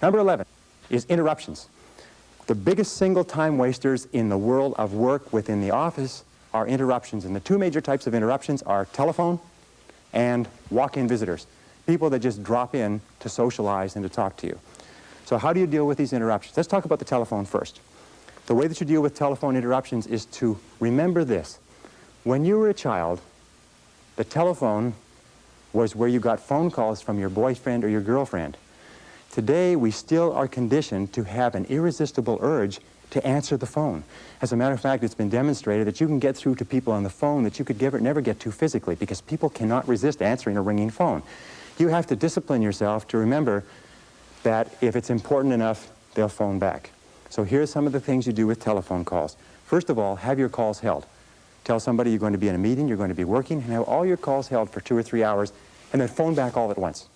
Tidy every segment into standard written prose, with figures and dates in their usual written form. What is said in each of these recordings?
Number 11 is interruptions. The biggest single time wasters in the world of work within the office are interruptions. And the two major types of interruptions are telephone and walk-in visitors. People that just drop in to socialize and to talk to you. So how do you deal with these interruptions? Let's talk about the telephone first. The way that you deal with telephone interruptions is to remember this. When you were a child, the telephone was where you got phone calls from your boyfriend or your girlfriend. Today, we still are conditioned to have an irresistible urge to answer the phone. As a matter of fact, it's been demonstrated that you can get through to people on the phone that you could never get to physically, because people cannot resist answering a ringing phone. You have to discipline yourself to remember that if it's important enough, they'll phone back. So here's some of the things you do with telephone calls. First of all, have your calls held. Tell somebody you're going to be in a meeting, you're going to be working, and have all your calls held for 2 or 3 hours, and then phone back all at once.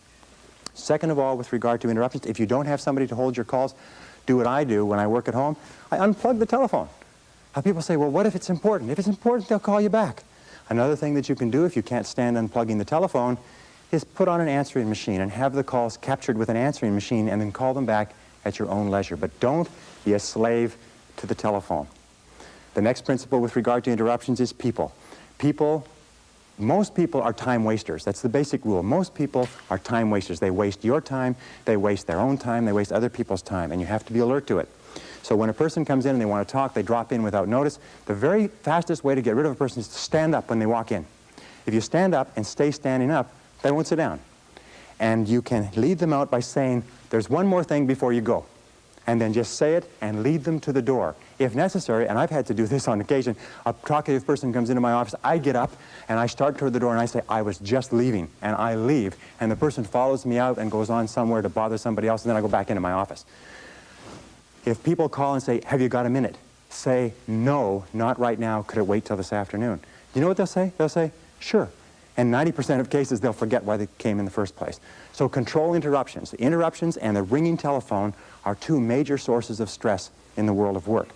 Second of all, with regard to interruptions, if you don't have somebody to hold your calls, do what I do when I work at home. I unplug the telephone. Now people say, well, what if it's important? If it's important, they'll call you back. Another thing that you can do if you can't stand unplugging the telephone is put on an answering machine and have the calls captured with an answering machine and then call them back at your own leisure. But don't be a slave to the telephone. The next principle with regard to interruptions is people. Most people are time wasters. That's the basic rule. Most people are time wasters. They waste your time, they waste their own time, they waste other people's time, and you have to be alert to it. So when a person comes in and they want to talk, they drop in without notice. The very fastest way to get rid of a person is to stand up when they walk in. If you stand up and stay standing up, they won't sit down. And you can lead them out by saying, there's one more thing before you go. And then just say it and lead them to the door. If necessary, and I've had to do this on occasion, a talkative person comes into my office, I get up and I start toward the door and I say, I was just leaving, and I leave. And the person follows me out and goes on somewhere to bother somebody else, and then I go back into my office. If people call and say, have you got a minute? Say, no, not right now, could it wait till this afternoon? You know what they'll say? They'll say, sure. And 90% of cases, they'll forget why they came in the first place. So control interruptions. The interruptions and the ringing telephone are two major sources of stress in the world of work.